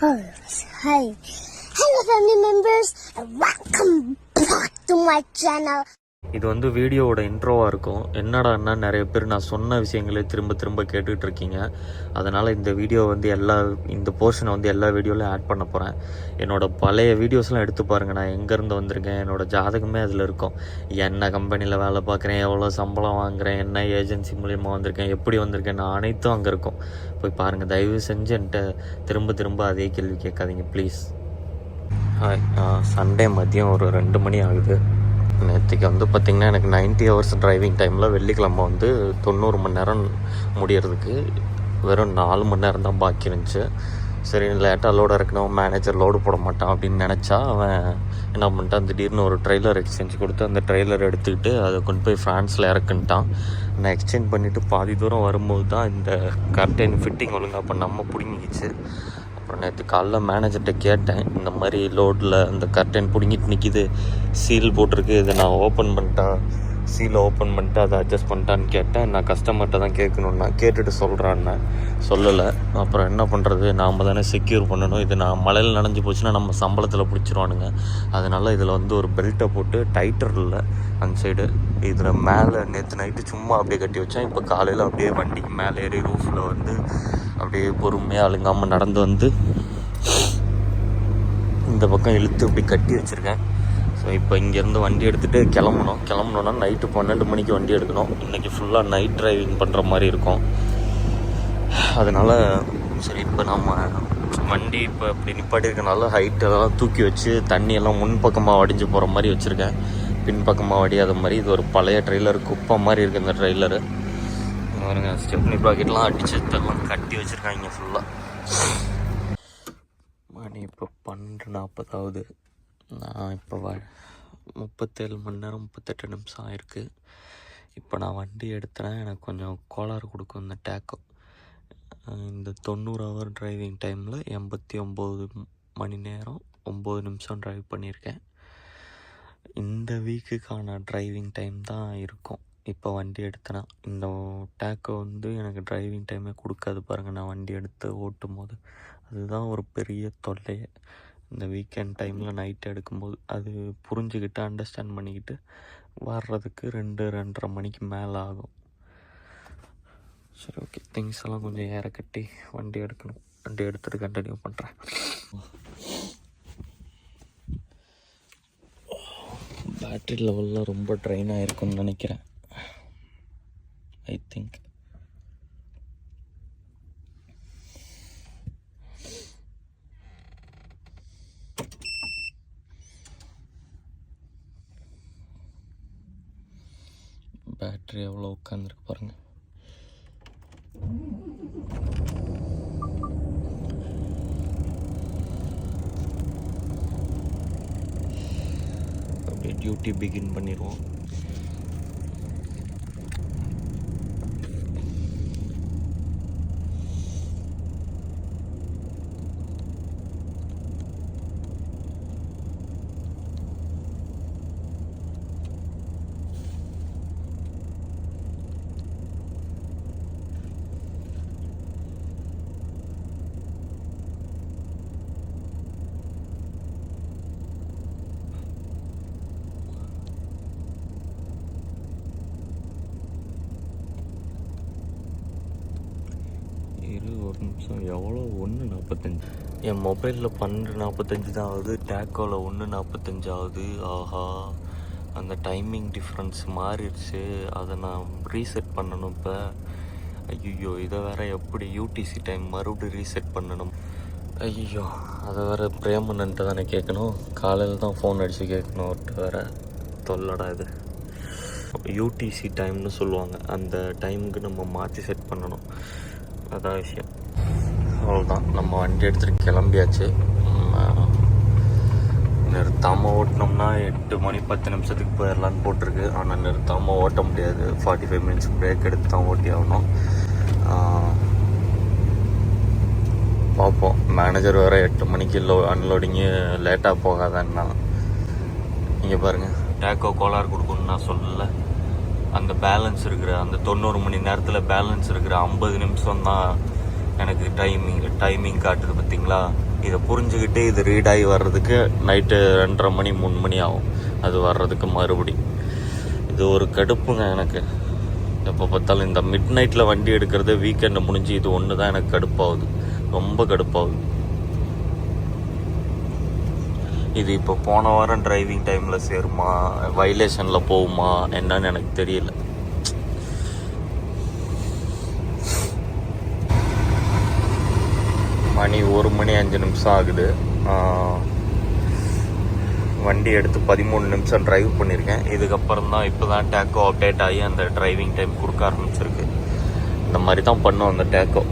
Oh, hi. Hello family members and welcome back to my channel. இது வந்து வீடியோவோட இன்ட்ரோவாக இருக்கும். என்னடான்னா நிறைய பேர் நான் சொன்ன விஷயங்களே திரும்ப திரும்ப கேட்டுகிட்டு இருக்கீங்க. அதனால் இந்த வீடியோ வந்து இந்த போர்ஷனை வந்து எல்லா வீடியோலையும் ஆட் பண்ண போகிறேன். என்னோடய பழைய வீடியோஸ்லாம் எடுத்து பாருங்கள். நான் எங்கேருந்து வந்திருக்கேன், என்னோடய ஜாதகமே அதில் இருக்கும். என்ன கம்பெனியில் வேலை பார்க்குறேன், எவ்வளோ சம்பளம் வாங்குகிறேன், என்ன ஏஜென்சி மூலியமாக வந்திருக்கேன், எப்படி வந்திருக்கேன், நான் அனைத்தும் அங்கே இருக்கும். போய் பாருங்கள். தயவு செஞ்சு என்கிட்ட திரும்ப அதே கேள்வி கேட்காதீங்க ப்ளீஸ். ஹாய், சண்டே மதியம் ஒரு 2 மணி ஆகுது. நேற்றுக்கு வந்து பார்த்திங்கன்னா எனக்கு 90 ஹவர்ஸ் டிரைவிங் டைமில் வெள்ளிக்கிழமை வந்து 90 மணி நேரம் முடியறதுக்கு வெறும் 4 மணி நேரம் தான் பாக்கி இருந்துச்சு. சரி, லேட்டாக லோடு இறக்கணும், மேனேஜர் லோடு போட மாட்டான் அப்படின்னு நினச்சா அவன் என்ன பண்ணிட்டான், திடீர்னு ஒரு ட்ரெய்லர் எக்ஸ்சேஞ்ச் கொடுத்து அந்த ட்ரெய்லர் எடுத்துக்கிட்டு அதை கொண்டு போய் ஃப்ரான்ஸில் இறக்குன்ட்டான். நான் எக்ஸ்சேஞ்ச் பண்ணிவிட்டு பாதி தூரம் வரும்போது தான் இந்த கர்டைன் ஃபிட்டிங் ஒழுங்காக பண்ணாமல் பிடுங்கிக்கிச்சு. அப்புறம் நேற்று காலைல மேனேஜர்கிட்ட கேட்டேன், இந்த மாதிரி லோடில் அந்த கர்டைன் பிடுங்கிட்டு நிற்கிது, சீல் போட்டிருக்கு, இதை நான் ஓப்பன் பண்ணிட்டா, சீலை ஓப்பன் பண்ணிட்டு அதை அட்ஜஸ்ட் பண்ணிட்டான்னு கேட்டேன். நான் கஸ்டமர்கிட்ட தான் கேட்கணுன்னா கேட்டுட்டு சொல்கிறான்னு சொல்லலை. அப்புறம் என்ன பண்ணுறது, நாம் தானே செக்யூர் பண்ணணும். இது நான் மழையில் நனைஞ்சு போச்சுன்னா நம்ம சம்பளத்தில் பிடிச்சிருவானுங்க. அதனால் இதில் வந்து ஒரு பெல்ட்டை போட்டு டைட்டர் இல்லை அந்த சைடு, இதில் மேலே நேற்று நைட்டு சும்மா அப்படியே கட்டி வச்சேன். இப்போ காலையில் அப்படியே வண்டிக்கு மேலே ஏறி ரூஃபில் வந்து அப்படியே பொறுமையாக அழுங்காமல் நடந்து வந்து இந்த பக்கம் இழுத்து அப்படி கட்டி வச்சுருக்கேன். ஸோ இப்போ இங்கேருந்து வண்டி எடுத்துகிட்டு கிளம்பணுன்னா நைட்டு 12 மணிக்கு வண்டி எடுக்கணும். இன்றைக்கி ஃபுல்லாக நைட் டிரைவிங் பண்ணுற மாதிரி இருக்கும். அதனால் சரி, இப்போ நம்ம வண்டி இப்போ இப்படி நிப்பாட்டிருக்கனால ஹைட்டெல்லாம் தூக்கி வச்சு தண்ணியெல்லாம் முன்பக்கமாக வடிஞ்சு போகிற மாதிரி வச்சுருக்கேன். பின்பக்கமாக வடியாத மாதிரி. இது ஒரு பழைய ட்ரெய்லர், குப்பை மாதிரி இருக்குது இந்த ட்ரெய்லரு. பாருங்க, ஸ்டெப்னி ப்ராக்கெட்லாம் அடிச்சு எல்லாம் கட்டி வச்சுருக்காங்க ஃபுல்லாக. மணி இப்போ 12:40 ஆகுது. நான் இப்போ 37 மணி நேரம் 38 நிமிஷம் ஆயிருக்கு. இப்போ நான் வண்டி எடுத்தேன். எனக்கு கொஞ்சம் கோளாறு கொடுக்கும் இந்த டேக்கோ. இந்த 90 ஹவர் டிரைவிங் டைமில் 89 மணி நேரம் 9 நிமிஷம் ட்ரைவ் பண்ணியிருக்கேன். இந்த வீக்குக்கான டிரைவிங் டைம் தான் இருக்கும் இப்போ வண்டி எடுத்தேன்னா. இந்த டேக்கோ வந்து எனக்கு டிரைவிங் டைமே கொடுக்காது பாருங்கள். நான் வண்டி எடுத்து ஓட்டும் போது அதுதான் ஒரு பெரிய தொல்லையே. இந்த வீக்கெண்ட் டைமில் நைட்டு எடுக்கும்போது அது புரிஞ்சுக்கிட்டு அண்டர்ஸ்டாண்ட் பண்ணிக்கிட்டு வர்றதுக்கு 2-2:30 மணிக்கு மேலே ஆகும். சரி, ஓகே, திங்ஸ் எல்லாம் கொஞ்சம் ஏற கட்டி வண்டி எடுக்கணும். வண்டி எடுத்துகிட்டு கண்டினியூ பண்ணுறேன். பேட்ரி லெவலில் ரொம்ப ட்ரெயின் ஆகிருக்குன்னு நினைக்கிறேன். ஐ திங்க் பேட்ரி எவ்வளோ உட்காந்துருக்கு பாருங்கள். அப்படியே டியூட்டி பிகின் பண்ணிடுவோம். ஒரு நிமிஷம், எவ்வளோ 1:45. என் மொபைலில் 12:45 தான் ஆகுது, டேக்கோவில் 1:45 ஆகுது. ஆஹா, அந்த டைமிங் டிஃப்ரென்ஸ் மாறிடுச்சு. அதை நான் ரீசெட் பண்ணணும் இப்போ. ஐயோ, இதை வேறு எப்படி யூடிசி டைம் மறுபடியும் ரீசெட் பண்ணணும். ஐயோ, அதை வேறு பிரேமன்ட்டு தானே கேட்கணும். காலையில் தான் ஃபோன் அடித்து கேட்கணும். ஒருட்டு வேறு தொல்லடா இது. யூடிசி டைம்னு சொல்லுவாங்க, அந்த டைமுக்கு நம்ம மாற்றி செட் பண்ணணும். அதான் விஷயம். அவ்வளோதான், நம்ம வண்டி எடுத்துகிட்டு கிளம்பியாச்சு. நிறுத்தாமல் ஓட்டினோம்னா 8 மணி 10 நிமிஷத்துக்கு போயிடலான்னு போட்டிருக்கு. ஆனால் நிறுத்தாமல் ஓட்ட முடியாது. 45 மினிட்ஸ் பிரேக் எடுத்து தான் ஓட்டி ஆகணும். பார்ப்போம். மேனேஜர் வேறு 8 மணிக்கு அன்லோடிங்கு லேட்டாக போகாதான்னா. இங்கே பாருங்கள், டேக்கோ கோளாறு கொடுக்கணுன்னு நான் சொல்லலை. அந்த பேலன்ஸ் இருக்கிற அந்த 90 மணி நேரத்தில் பேலன்ஸ் இருக்கிற 50 நிமிஷம் தான் எனக்கு டைமிங் காட்டுது பார்த்தீங்களா. இதை புரிஞ்சுக்கிட்டு இது ரீட் ஆகி வர்றதுக்கு நைட்டு 2:30 மணி 3 மணி ஆகும் அது வர்றதுக்கு மறுபடி. இது ஒரு கடுப்புங்க எனக்கு. எப்போ பார்த்தாலும் இந்த மிட் நைட்டில் வண்டி எடுக்கிறது வீக்கெண்டு முடிஞ்சு இது ஒன்று தான் எனக்கு கடுப்பாகுது, ரொம்ப கடுப்பாகுது. இது இப்போ போன வாரம் டிரைவிங் டைமில் சேருமா, வைலேஷனில் போகுமா என்னன்னு எனக்கு தெரியல. மணி 1 மணி 5 நிமிஷம் ஆகுது. வண்டி எடுத்து 13 நிமிஷம் டிரைவ் பண்ணியிருக்கேன். இதுக்கப்புறம் தான் இப்போ தான் டேக்கோ அப்டேட் ஆகி அந்த டிரைவிங் டைம் கொடுக்க ஆரம்பிச்சிருக்கு. இந்த மாதிரி தான் பண்ணும் அந்த டேக்கோ.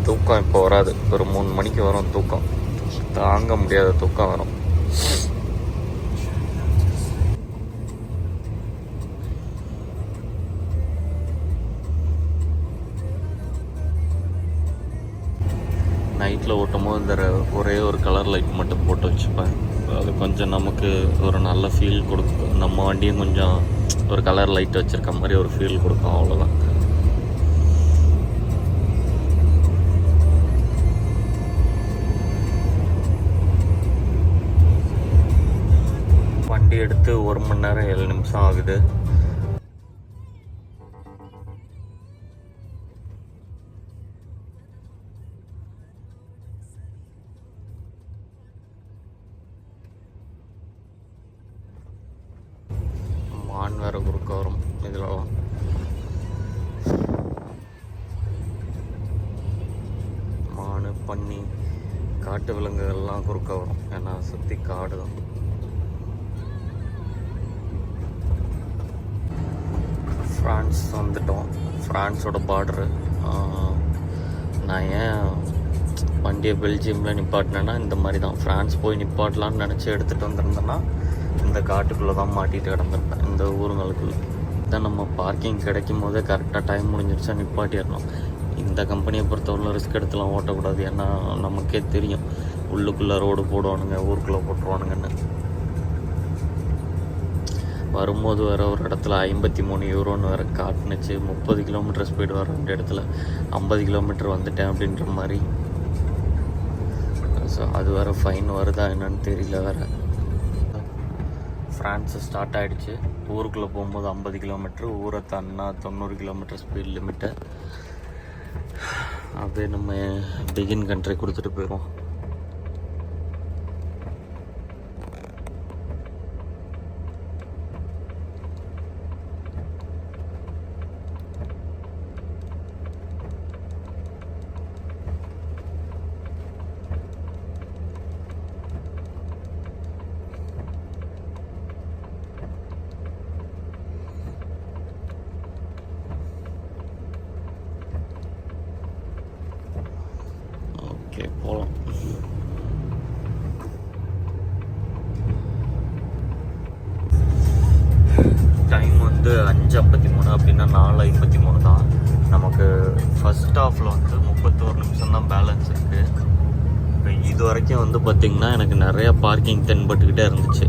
தூக்கம் இப்போ வராது, ஒரு 3 மணிக்கு வரும் தூக்கம். தாங்க முடியாத தூக்கம் வரும். நைட்டில் ஓட்டும் போது இந்த ஒரே ஒரு கலர் லைட் மட்டும் போட்டு வச்சுப்பேன். அது கொஞ்சம் நமக்கு ஒரு நல்ல ஃபீல் கொடுக்கும். நம்ம வண்டியும் கொஞ்சம் ஒரு கலர் லைட் வச்சுருக்க மாதிரி ஒரு ஃபீல் கொடுக்கும், அவ்வளோதான். வண்டி எடுத்து 1 மணி நேரம் 7 நிமிஷம் ஆகுது. மான் வேறு குறுக்க வரும் இதிலலாம். மான், பன்னி, காட்டு விலங்குகள்லாம் குறுக்க வரும். ஏன்னா சுற்றி காடு தான். ஃப்ரான்ஸ் வந்துட்டோம். ஃப்ரான்ஸோட பார்டரு. நான் ஏன் வண்டியை பெல்ஜியமில் நிப்பாட்டினேன்னா இந்த மாதிரி தான். ஃப்ரான்ஸ் போய் நிப்பாட்டலான்னு நினச்சி எடுத்துகிட்டு வந்திருந்தேன்னா இந்த காட்டுக்குள்ளே தான் மாட்டிகிட்டு கிடந்திருப்பேன், இந்த ஊருங்களுக்குள்ளே. தான் நம்ம பார்க்கிங் கிடைக்கும் போதே கரெக்டாக டைம் முடிஞ்சிருச்சா நிப்பாட்டிடணும். இந்த கம்பெனியை பொறுத்தவரை ரிஸ்க் எடுத்துலாம் ஓட்டக்கூடாது. ஏன்னா நமக்கே தெரியும் உள்ளுக்குள்ளே ரோடு போடுவானுங்க, ஊருக்குள்ளே போட்டுருவானுங்கன்னு. வரும்போது வேறு ஒரு இடத்துல 53 யூரோன்னு வேறு காட்டுனுச்சு. 30 கிலோமீட்டர் ஸ்பீடு வர வேண்டிய இடத்துல 50 கிலோமீட்டர் வந்துட்டேன் அப்படின்ற மாதிரி. ஸோ அது வேறு ஃபைன் வருதா என்னன்னு தெரியல வேறு. ஃப்ரான்ஸு ஸ்டார்ட் ஆகிடுச்சு. ஊருக்குள்ளே போகும்போது 50 கிலோமீட்ரு, ஊரை தாண்டினா 90 கிலோமீட்டர் ஸ்பீட் லிமிட்டு. அப்படியே நம்ம பிகின் கண்ட்ரி கொடுத்துட்டு போயிடுவோம். ஓகே, போகலாம். டைம் வந்து 5:53 அப்படின்னா 4:53 தான். நமக்கு ஃபஸ்ட் ஹாஃபில் வந்து 31 நிமிஷம் தான் பேலன்ஸ் இருக்குது. இப்போ இது வரைக்கும் வந்து பார்த்திங்கன்னா எனக்கு நிறையா பார்க்கிங் தென்பட்டுக்கிட்டே இருந்துச்சு.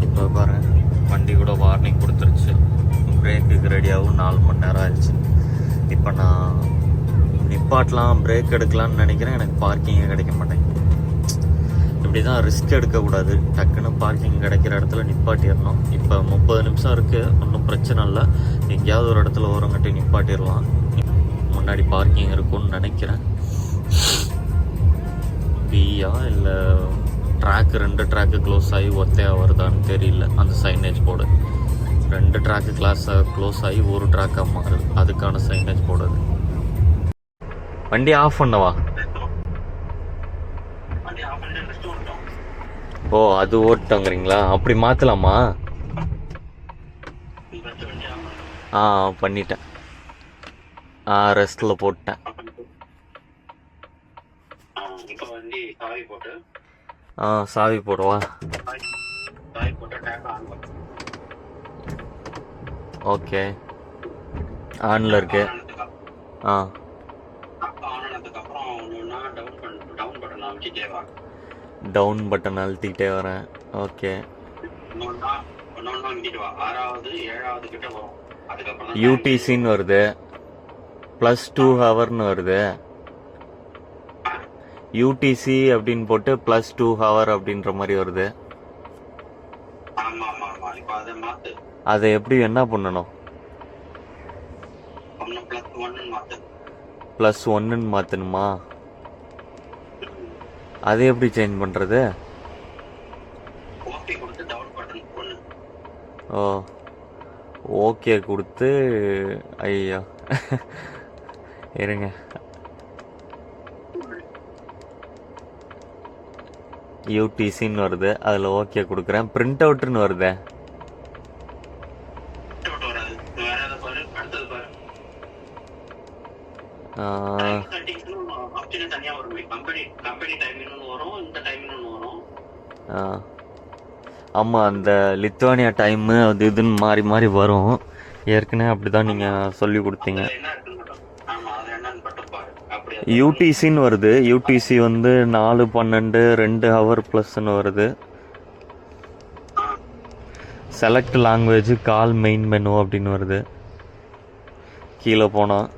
இப்போ பாருங்கள், வண்டி கூட வார்னிங் கொடுத்துருச்சு. பிரேக்குக்கு ரெடியாகவும் 4 மணி நேரம் ஆயிடுச்சு. இப்போ நான் நிப்பாட்டலாம், பிரேக் எடுக்கலாம்னு நினைக்கிறேன். எனக்கு பார்க்கிங்கே கிடைக்க மாட்டேங்குது. இப்படி தான் ரிஸ்க் எடுக்கக்கூடாது. டக்குன்னு பார்க்கிங் கிடைக்கிற இடத்துல நிப்பாட்டிடணும். இப்போ 30 நிமிஷம் இருக்குது, ஒன்றும் பிரச்சனை இல்லை. எங்கேயாவது ஒரு இடத்துல ஓரங்கட்டி நிப்பாட்டிடலாம். முன்னாடி பார்க்கிங் இருக்கும்னு நினைக்கிறேன். பியா இல்லை ட்ராக்கு, 2 ட்ராக்கு க்ளோஸ் ஆகி ஒத்தையாக வருதான்னு தெரியல. அந்த சைனேஜ் போர்டு 2 ட்ராக்கு க்ளோஸ் ஆகி ஒரு ட்ராக்காக மாறுது. அதுக்கான சைனேஜ் போர்டு. வண்டி ஆஃப் பண்ணவா? ஓ, அது ஓட்டங்கிறீங்களா? அப்படி மாற்றலாமா? பண்ணிட்டேன். ரெஸ்ட்டில் போட்டேன். சாவி போடுவா? ஓகே, ஆனில் இருக்கு. டவுன் பட்டன் அழுத்திக்கிட்டே வரேன். ஓகே, ஒன்னொன்னா இங்கிட்டு வா. 6வது 7வது கிட்ட வரும். அதுக்கப்புறம் யூடிசின்னு வருது, +2 ஹவர்னு வருது. யூடிசி அப்படின்னு போட்டு +2 ஹவர் அப்படின்ற மாதிரி வருது. ஆமா ஆமா ஆமா. இப்ப அதை மாத்து. அதை எப்படி என்ன பண்ணணும்? +1 மாத்து. +1 மாத்தணுமா? அது எப்படி சேஞ்ச் பண்றது? ஓகே கொடுத்து டவுன் பட்டன் போடு. ஓ, ஓகே கொடுத்து. ஐயா இருங்க, யூடிசின்னு வருது, அதில் ஓகே கொடுக்குறேன். பிரிண்ட் அவுட்னு வருதே. வராது. வேற ஏதாவது பாரு. அடுத்தது பாரு. ஆப்ஷன் தனியா வரும். கம்பெனி டைமிங்னு வரும், இந்த டைமிங்னு வரும். ஆமாம், அந்த லித்துவானியா டைமு அது இதுன்னு மாறி மாறி வரும். ஏற்கனவே அப்படி தான் நீங்கள் சொல்லி கொடுத்தீங்க. என்ன இருக்குன்னு மட்டும். ஆமா, அது என்னன்னு மட்டும் பாரு. அப்படி யூடிசின்னு வருது. யூடிசி வந்து 4:12 2 ஹவர் ப்ளஸ்ன்னு வருது. செலக்ட் லாங்குவேஜ் கால் மெயின் மெனு அப்படின்னு வருது. கீழே போனால்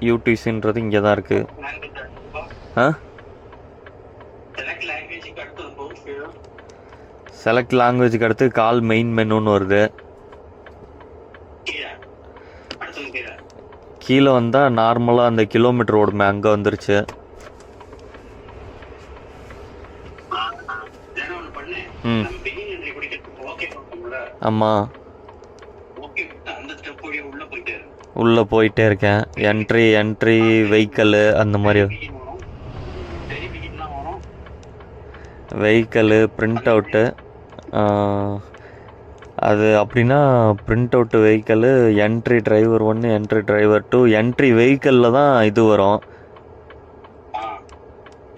யூடிசின்றது இங்கே தான் இருக்குது. ஆ, செலக்ட் லாங்குவேஜ்க்கு அடுத்தது போ. செலக்ட் லாங்குவேஜுக்கு அடுத்து கால் மெயின் மெனுன்னு வருது. கீழே அடுத்தது கீழே கீழே வந்தால் நார்மலாக அந்த கிலோமீட்டர் ஓடுமே, அங்கே வந்துருச்சு. வேற ஒன்று பண்ணு. ம், நம்ம பிகின் என்ட்ரி குடிக்கிறதுக்கு ஓகே கொடுப்போம்ல. ஆமாம், ஓகே கொடுத்து அந்த ஸ்டெப் வழியா உள்ள போயிட்டே இரு. உள்ளே போயிட்டே இருக்கேன். என்ட்ரி வெஹிக்கலு அந்த மாதிரி. பிகின் வரும். சரி பிகின்லாம் வரும். Vehicle print out. அது அப்படின்னா print out vehicle entry driver 1 entry driver 2 entry வெஹிக்கலில் தான் இது வரும்.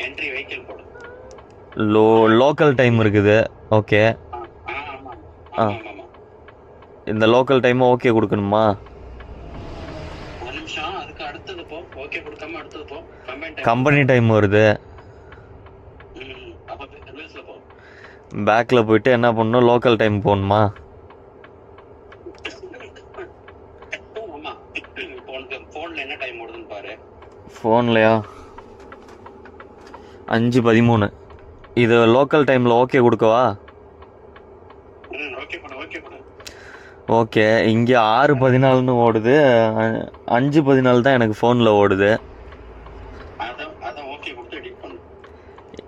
என்ட்ரி வெஹிக்கிள் போடு. லோக்கல் டைம் இருக்குது. ஓகே, ஆமா ஆ. ஆமா. இந்த லோக்கல் டைமை ஓகே கொடுக்கணுமா? ஒரு நிமிஷம். அதுக்கு அடுத்தது போ. ஓகே கொடுக்காம அடுத்தது போ. கம்பெனி டைம் வருது. அப்ப ரிவர்ஸ்ல போ. பேக்கில் போயிட்டு என்ன பண்ணணும்? லோக்கல் டைம் போகணுமா? ஆமா. போன்ல என்ன டைம் ஓடுதுன்னு பாரு. ஃபோன்லையா? 5:13. இது லோக்கல் டைமில் ஓகே கொடுக்கவா? ஓகே பண்ணு. ஓகே பண்ணு. ஓகே, இங்கே 6:14ன்னு ஓடுது. 5:14 தான் எனக்கு ஃபோனில் ஓடுது. அத ஓகே கொடுத்து எடிட் பண்ணு.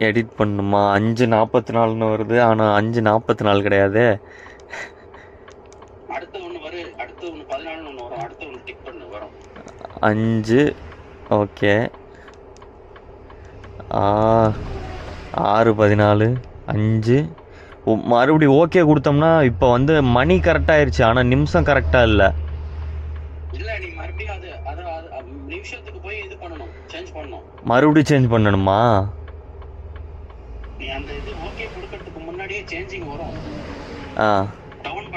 எடிட் பண்ணுமா? 5:44ன்னு வருது, ஆனால் 5:44 கிடையாது. அடுத்த ஒன்று வரும். அடுத்த ஒன்று 14 ஒன்று வரும். அடுத்த ஒன்று டிக் பண்ணு வரும். 5. ஓகே, 6:14 5. மறுபடியும் ஓகே கொடுத்தோம்னா இப்போ வந்து மணி கரெக்டாகிருச்சு, ஆனால் நிமிஷம் கரெக்டாக இல்லை. இல்ல நீ மறுபடியும் அது நிமிஷத்துக்கு போய் இது பண்ணணும். சேஞ்ச் பண்ணணும். மறுபடியும் சேஞ்ச் பண்ணணுமா? நீ அந்த இது ஓகே கொடுக்கிறதுக்கு முன்னாடியே சேஞ்சிங் வரும். டவுன்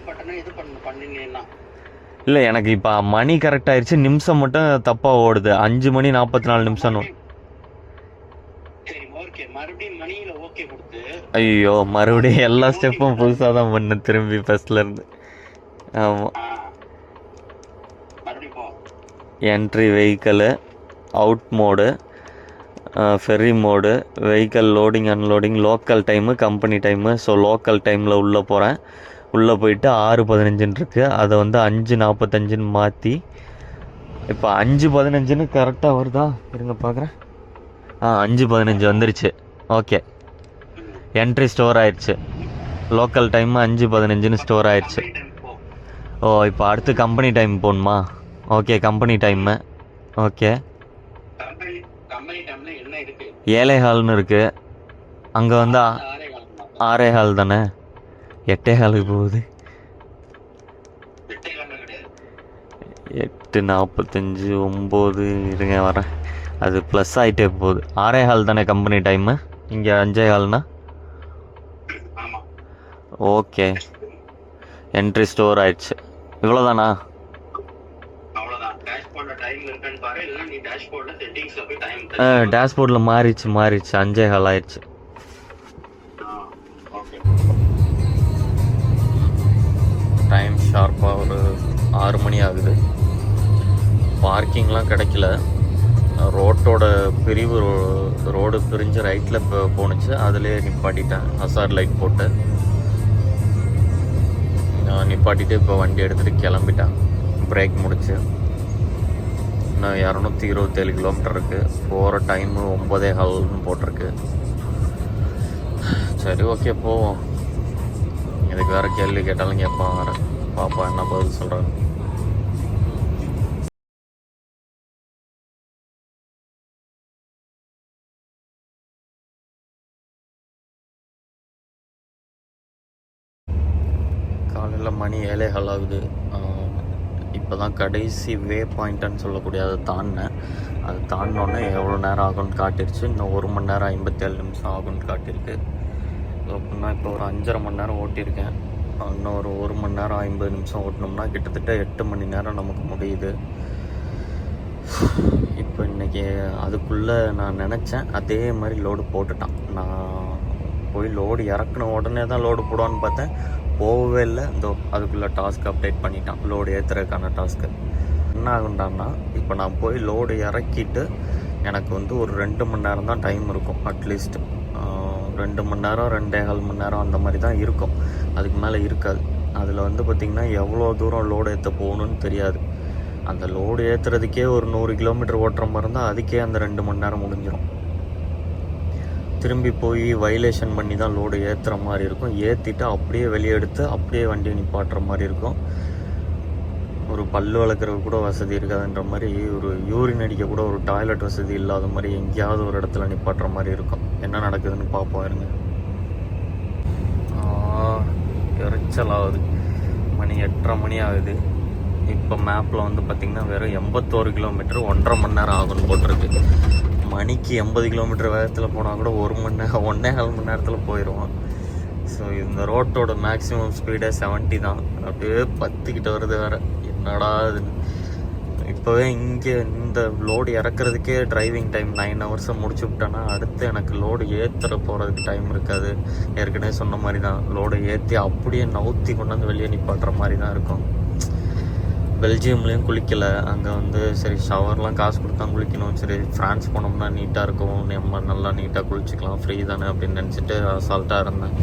பட்டனை இது பண்ணினீங்கன்னா. இல்லை, எனக்கு இப்போ மணி கரெக்டாகிருச்சு, நிமிஷம் மட்டும் தப்பாக ஓடுது. 5:44 சரி ஓகே. மறுபடியும் மணியில ஓகே கொடுத்து. ஐயோ, மறுபடியும் எல்லா ஸ்டெப்பும் புதுசாக தான் பண்ண திரும்பி ஃபர்ஸ்ட்லேருந்து. ஆமாம், மறுபடியும் போ. Entry vehicle, out mode, ferry mode, vehicle loading unloading, local time, company time. So local டைமில் உள்ளே போகிறேன். உள்ளே போயிட்டு 6:15 இருக்குது. அதை வந்து 5:45 மாற்றி இப்போ 5:15 கரெக்டாக வருதா? இருங்க பார்க்குறேன். 5:15 வந்துருச்சு. ஓகே, என்ட்ரி ஸ்டோர் ஆயிடுச்சு. லோக்கல் டைம் 5:15 ஸ்டோர் ஆயிடுச்சு. ஓ, இப்போ அடுத்து கம்பெனி டைம் போகணுமா? Okay, company time. Okay, company டைம்ல என்ன இருக்கு? 7:15 இருக்குது. அங்கே வந்து 6:15 தானே? 8:15 போகுது. 8:45 9. இருங்க வரேன். அது ப்ளஸ் ஆகிட்டே போகுது. 6:15 தானே கம்பெனி டைமு? இங்கே 5:15னா? ஓகே, என்ட்ரி ஸ்டோர் ஆயிடுச்சு. இவ்வளோதானா? டேஷ்போர்டில் மாறிடுச்சு 5:15 ஆயிடுச்சு. ஓகே. டைம் ஷார்ப்பாக ஒரு 6 மணி ஆகுது. பார்க்கிங்லாம் கிடைக்கல. ரோட்டோட பிரிவு ரோடு பிரிஞ்சு ரைட்டில் இப்போ போணுச்சு, அதிலே நிப்பாட்டிட்டேன். ஹசார்ட் லைட் போட்டு நிப்பாட்டிட்டு இப்போ வண்டி எடுத்துகிட்டு கிளம்பிட்டேன். பிரேக் முடிச்சு இன்னும் 227 கிலோமீட்டர் இருக்குது. போகிற டைமு 9:15 போட்டிருக்கு. சரி ஓகே போவோம். இதுக்கு வேறு கேள்வி கேட்டாலும் கேட்பான், வேறு பாப்பா என்ன பதில் சொல்கிறாங்க. காலையில் மணி 7:15 ஆகுது. இப்போ தான் கடைசி வே பாயிண்ட்டுன்னு சொல்லக்கூடிய அதை தாண்டினேன். அது தாண்டினோடனே எவ்வளோ நேரம் ஆகும்னு காட்டிருச்சு. இன்னும் 1 மணி நேரம் 57 நிமிஷம் ஆகும்னு காட்டியிருக்கு. அப்படின்னா இப்போ ஒரு 5.5 மணி நேரம் ஓட்டியிருக்கேன். இன்னும் ஒரு 1 மணி நேரம் 50 நிமிஷம் ஓட்டினோம்னா கிட்டத்தட்ட 8 மணி நேரம் நமக்கு முடியுது. இப்போ இன்றைக்கி அதுக்குள்ளே நான் நினச்சேன் அதே மாதிரி லோடு போட்டுட்டான். நான் போய் லோடு இறக்குன உடனே தான் லோடு போடுவான்னு பார்த்தேன், போகவே இல்லை. இந்த அதுக்குள்ளே டாஸ்க் அப்டேட் பண்ணிட்டான், லோடு ஏற்றுறதுக்கான டாஸ்க்கு. என்ன ஆகுண்டான்னா, இப்போ நான் போய் லோடு இறக்கிட்டு எனக்கு வந்து ஒரு 2 மணி நேரம் தான் டைம் இருக்கும். அட்லீஸ்ட் 2 மணி நேரம் 2.25 மணி நேரம் அந்த மாதிரி தான் இருக்கும். அதுக்கு மேலே இருக்காது. அதில் வந்து பார்த்திங்கன்னா எவ்வளோ தூரம் லோடு ஏற்ற போகணுன்னு தெரியாது. அந்த லோடு ஏற்றுறதுக்கே ஒரு 100 கிலோமீட்டர் ஓட்டுற மாதிரி இருந்தால் அதுக்கே அந்த 2 மணி நேரம் முடிஞ்சிடும். திரும்பி போய் வைலேஷன் பண்ணி தான் லோடு ஏற்றுற மாதிரி இருக்கும். ஏற்றிட்டு அப்படியே வெளியே எடுத்து அப்படியே வண்டியை நிப்பாட்டுற மாதிரி இருக்கும். ஒரு பல்லு வளர்க்குறது கூட வசதி இருக்காதுன்ற மாதிரி, ஒரு யூரின் அடிக்க கூட ஒரு டாய்லெட் வசதி இல்லாத மாதிரி எங்கேயாவது ஒரு இடத்துல நிப்பாட்டுற மாதிரி இருக்கும். என்ன நடக்குதுன்னு பார்ப்போம் இருங்க. எரிச்சலாகுது. மணி 8:30 மணி ஆகுது. இப்போ மேப்பில் வந்து பார்த்திங்கன்னா வெறும் 81 கிலோமீட்டர் 1.5 மணி நேரம் ஆகும்னு போட்டிருக்கு. மணிக்கு 80 கிலோமீட்டர் வேகத்தில் போனால் கூட 1 மணி நேரம் 1.25 மணி நேரத்தில் போயிடுவோம். ஸோ இந்த ரோட்டோட மேக்ஸிமம் ஸ்பீடே 70 தான். அப்படியே 10 கிட்ட வருது வேறு. என்னடா இது, இப்போவே இங்கே இந்த லோடு இறக்குறதுக்கே டிரைவிங் டைம் 9 ஹவர்ஸை முடிச்சு விட்டேன்னா அடுத்து எனக்கு லோடு ஏற்றுற போகிறதுக்கு டைம் இருக்காது. ஏற்கனவே சொன்ன மாதிரி தான், லோடு ஏற்றி அப்படியே நவுத்தி கொண்டாந்து வெளியே நிப்பாட்டுற மாதிரி தான் இருக்கும். பெல்ஜியம்லேயும் குளிக்கலை. அங்கே வந்து சரி ஷவர்லாம் காசு கொடுத்தா குளிக்கணும், சரி ஃப்ரான்ஸ் போனோம்னா நீட்டாக இருக்கும், நம்ம நல்லா நீட்டாக குளிச்சிக்கலாம், ஃப்ரீ தானே அப்படின்னு நினச்சிட்டு அசால்ட்டாக இருந்தேன்.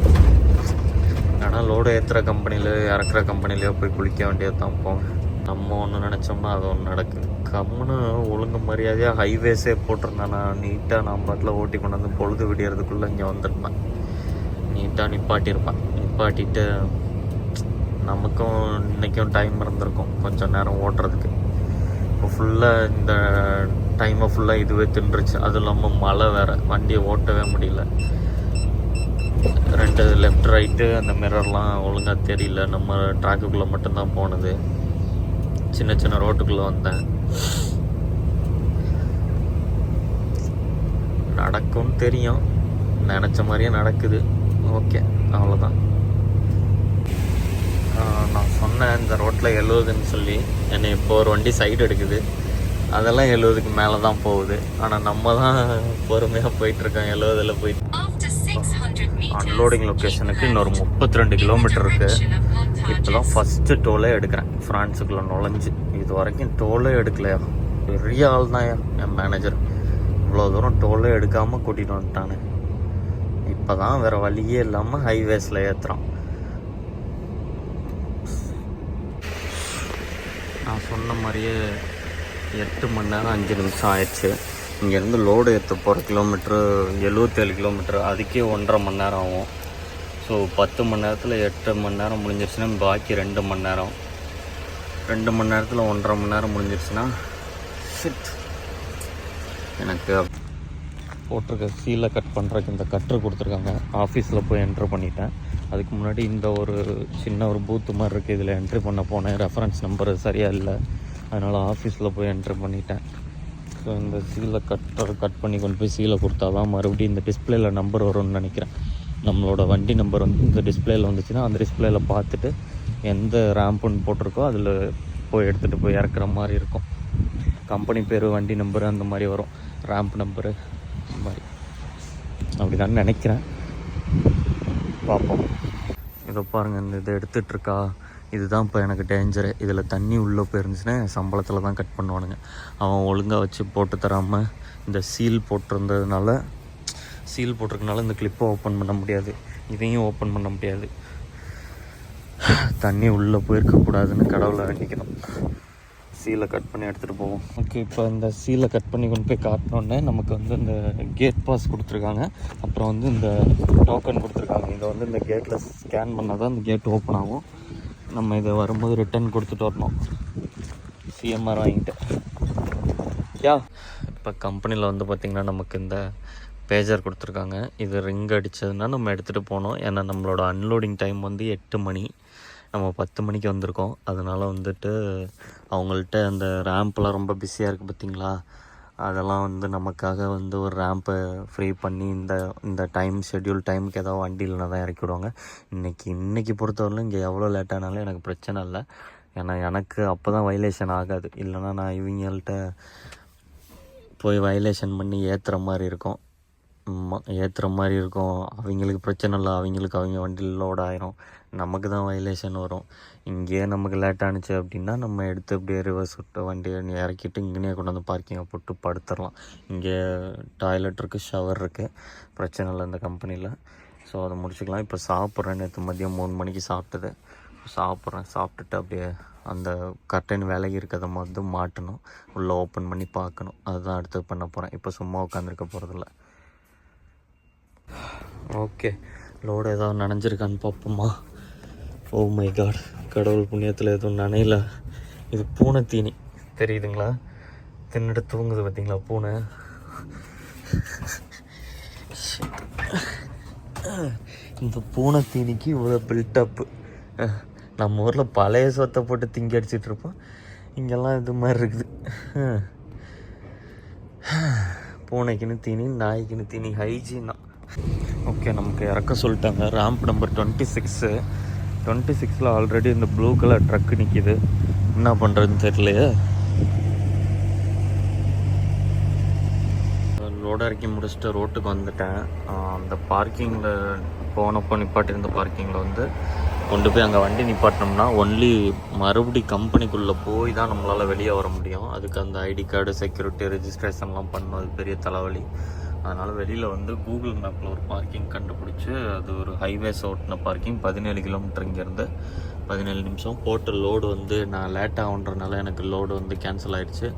ஆனால் லோடு ஏற்றுற கம்பெனியில் இறக்குற கம்பெனிலேயோ போய் குளிக்க வேண்டியது தான் போங்க. நம்ம ஒன்று நினச்சோம்னா அது ஒன்று நடக்குது. கம்முன்னு ஒழுங்கு மரியாதையாக ஹைவேஸே போட்டிருந்தேன். நான் நீட்டாக நான் பாட்டில் ஓட்டி கொண்டு வந்து பொழுது விடியறதுக்குள்ளே இங்கே வந்திருப்பேன். நீட்டாக நிப்பாட்டிட்டு நமக்கும் இன்றைக்கும் டைம் இருந்திருக்கும் கொஞ்சம் நேரம் ஓட்டுறதுக்கு. இப்போ ஃபுல்லாக இந்த டைமை ஃபுல்லாக இதுவே தின்றுச்சு. அதுவும் இல்லாமல் மழை வேறு, வண்டியை ஓட்டவே முடியல. 2 லெஃப்ட் ரைட்டு அந்த மிரர்லாம் ஒழுங்காக தெரியல. நம்ம ட்ராக்குக்குள்ளே மட்டும்தான் போனது. சின்ன சின்ன ரோட்டுக்குள்ளே வந்தேன். நடக்கும்னு தெரியும், நினச்ச மாதிரியே நடக்குது. ஓகே, அவ்வளோதான். நான் சொன்னேன் இந்த ரோட்டில் 70ன்னு சொல்லி, என்னை இப்போ ஒரு வண்டி சைடு எடுக்குது, அதெல்லாம் 70க்கு மேலே தான் போகுது. ஆனால் நம்ம தான் பொறுமையாக போயிட்டுருக்கோம். 70ல் போயிட்டு அன்லோடிங் லொக்கேஷனுக்கு இன்னொரு 32 கிலோமீட்டர் இருக்குது. இப்போ தான் ஃபஸ்ட்டு டோலே எடுக்கிறேன் ஃப்ரான்ஸுக்குள்ளே நுழைஞ்சு. இது வரைக்கும் டோலே எடுக்கலையா, பெரிய ஆள் தான் என் மேனேஜர். இவ்வளோ தூரம் டோலே எடுக்காமல் கூட்டிகிட்டு வந்துட்டானே. இப்போ தான் வேறு வழியே இல்லாமல் ஹைவேஸில் ஏற்றுறான். நான் சொன்ன மாதிரியே 8 மணி நேரம் 5 நிமிஷம் ஆயிடுச்சு. இங்கேருந்து லோடு ஏற்ற போகிற கிலோமீட்ரு 77 கிலோமீட்ரு, அதுக்கே 1.5 மணி நேரம் ஆகும். ஸோ 10 மணி நேரத்தில் 8 மணி நேரம் முடிஞ்சிருச்சுன்னா பாக்கி 2 மணி நேரம். 2 மணி நேரத்தில் 1.5 மணி நேரம் முடிஞ்சிருச்சுன்னா எனக்கு போட்டிருக்க சீலை கட் பண்ணுறதுக்கு இந்த கட்ரு கொடுத்துருக்காங்க. ஆஃபீஸில் போய் என்ட்ரு பண்ணிட்டேன். அதுக்கு முன்னாடி இந்த ஒரு சின்ன ஒரு பூத்து மாதிரி இருக்குது, இதில் என்ட்ரி பண்ண போனேன். ரெஃபரன்ஸ் நம்பர் சரியாக இல்லை, அதனால் ஆஃபீஸில் போய் என்ட்ரு பண்ணிட்டேன். ஸோ இந்த சீலை கட் பண்ணி கொண்டு போய் சீலை கொடுத்தா தான் மறுபடியும் இந்த டிஸ்பிளேயில் நம்பர் வரும்னு நினைக்கிறேன். நம்மளோட வண்டி நம்பர் வந்து இந்த டிஸ்பிளேயில் வந்துச்சுன்னா அந்த டிஸ்பிளேயில் பார்த்துட்டு எந்த ரேம்புன்னு போட்டிருக்கோ அதில் போய் எடுத்துகிட்டு போய் இறக்குற மாதிரி இருக்கும். கம்பெனி பேர், வண்டி நம்பரு அந்த மாதிரி வரும், ரேம்ப் நம்பரு அந்த மாதிரி. அப்படி தான் நினைக்கிறேன், பார்ப்போம். இதை பாருங்கள், இந்த இதை எடுத்துகிட்ருக்கா, இதுதான் இப்போ எனக்கு டேஞ்சரு. இதில் தண்ணி உள்ளே போயிருந்துச்சுன்னா சம்பளத்தில் தான் கட் பண்ணுவானுங்க. அவன் ஒழுங்காக வச்சு போட்டு தராமல் இந்த சீல் போட்டிருக்கிறதுனால இந்த கிளிப்பை ஓப்பன் பண்ண முடியாது, இதையும் ஓப்பன் பண்ண முடியாது. தண்ணி உள்ளே போயிருக்கக்கூடாதுன்னு கடவுளை வேண்டிக்கணும். சீலை கட் பண்ணி எடுத்துகிட்டு போவோம். ஓகே, இப்போ இந்த சீலை கட் பண்ணி கொண்டு போய் காட்டினோடனே நமக்கு வந்து இந்த கேட் பாஸ் கொடுத்துருக்காங்க. அப்புறம் வந்து இந்த டோக்கன் கொடுத்துருக்காங்க. இதை வந்து இந்த கேட்டில் ஸ்கேன் பண்ணால் தான் இந்த கேட் ஓப்பன் ஆகும். நம்ம இதை வரும்போது ரிட்டர்ன் கொடுத்துட்டு வரணும். சிஎம்ஆர் வாங்கிட்டு இப்போ கம்பெனியில் வந்து பார்த்திங்கன்னா நமக்கு இந்த பேஜர் கொடுத்துருக்காங்க. இது ரிங் அடித்ததுன்னா நம்ம எடுத்துகிட்டு போகணும். ஏன்னா நம்மளோட அன்லோடிங் டைம் வந்து 8 மணி, நம்ம 10 மணிக்கு வந்திருக்கோம். அதனால் வந்துட்டு அவங்கள்ட்ட அந்த ரேம்ப்லாம் ரொம்ப பிஸியாக இருக்குது பார்த்திங்களா, அதெல்லாம் வந்து நமக்காக வந்து ஒரு ரேம்பை ஃப்ரீ பண்ணி இந்த ஷெட்யூல் டைமுக்கு ஏதாவது வண்டி இல்லைனா தான் இறக்கி விடுவாங்க. இன்றைக்கி பொறுத்தவரையிலும் இங்கே எவ்வளோ லேட் ஆனாலும் எனக்கு பிரச்சனை இல்லை. ஏன்னா எனக்கு அப்போ தான் வயலேஷன் ஆகாது. இல்லைனா நான் இவங்கள்ட்ட போய் வயலேஷன் பண்ணி ஏற்றுற மாதிரி இருக்கும். அவங்களுக்கு பிரச்சனை இல்லை, அவங்க வண்டியில் லோட் ஆயிரும், நமக்கு தான் வயலேஷன் வரும். இங்கேயே நமக்கு லேட் ஆனிச்சு அப்படின்னா நம்ம எடுத்து அப்படியே ரிவர்ஸ் விட்டு வண்டியை இறக்கிட்டு இங்கேயே கொண்டு வந்து பார்க்கிங்கை போட்டு படுத்துடலாம். இங்கே டாய்லெட் இருக்குது, ஷவர் இருக்குது, பிரச்சனை இல்லை இந்த கம்பெனியில். ஸோ அதை முடிச்சுக்கலாம். இப்போ சாப்பிட்றேன். நேற்று மதியம் 3 மணிக்கு சாப்பிட்டது. சாப்பிட்டுட்டு அப்படியே அந்த கர்டன் விலகி இருக்கிறத வந்து மாட்டணும், உள்ளே ஓப்பன் பண்ணி பார்க்கணும். அதுதான் அடுத்து பண்ண போகிறேன். இப்போ சும்மா உட்காந்துருக்க போகிறதில்ல. ஓகே, லோடு ஏதாவது நனைஞ்சிருக்கான்னு பார்ப்போமா? ஓ மை காட், கடவுள் புண்ணியத்தில் எதுவும் நனையில. இது பூனை தீனி தெரியுதுங்களா? தின்னுட்டு தூங்குது பார்த்தீங்களா பூனை. இந்த பூனை தீனிக்கு இவ்வளோ பில்டப்பு. நம்ம ஊரில் பழைய சொத்தை போட்டு திங்கி அடிச்சிட்ருப்போம், இங்கெல்லாம் இது மாதிரி இருக்குது. பூனைக்குன்னு தீனி, நாய்க்குன்னு தீனி, ஹைஜீன் தான். ஓகே, நமக்கு இறக்க சொல்லிட்டாங்க. ரேம்ப் நம்பர் 26 ஆல்ரெடி இந்த ப்ளூ கலர் ட்ரக்கு நிற்கிது. என்ன பண்ணுறதுன்னு தெரியலையே. லோடு இறக்கி முடிச்சுட்டு ரோட்டுக்கு வந்துட்டேன். அந்த பார்க்கிங்கில் போனப்போ நிப்பாட்டியிருந்த பார்க்கிங்கில் வந்து கொண்டு போய் அங்கே வண்டி நிப்பாட்டினோம்னா ஒன்லி மறுபடி கம்பெனிக்குள்ளே போய் தான் நம்மளால் வெளியே வர முடியும். அதுக்கு அந்த ஐடி கார்டு, செக்யூரிட்டி, ரெஜிஸ்ட்ரேஷன்லாம் பண்ணணும். அது பெரிய தலைவலி. அதனால் வெளியில் வந்து கூகுள் மேப்பில் ஒரு பார்க்கிங் கண்டுபிடிச்சி, அது ஒரு ஹைவேஸ் ஓட்டின பார்க்கிங். 17 கிலோமீட்டர் இங்கேருந்து 17 நிமிஷம் போட்டு லோடு வந்து நான் லேட் ஆகுன்றனால எனக்கு லோடு வந்து கேன்சல் ஆகிடுச்சு.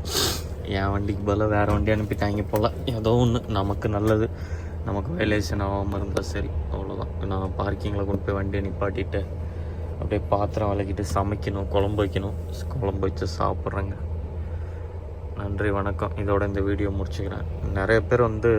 என் வண்டிக்கு பதிலாக வேறு வண்டி அனுப்பிட்டாங்க போல். ஏதோ ஒன்று நமக்கு நல்லது, நமக்கு வயலேஷன் ஆகாமல் இருந்தால் சரி, அவ்வளோதான். நான் பார்க்கிங்கில் கொண்டு போய் வண்டியை நிப்பாட்டிட்டு அப்படியே பாத்திரம் விளக்கிட்டு சமைக்கணும், குழம்பு வச்சு சாப்பிட்றேங்க. நன்றி, வணக்கம். இதோட இந்த வீடியோ முடிச்சுக்கிறேன். நிறைய பேர் வந்து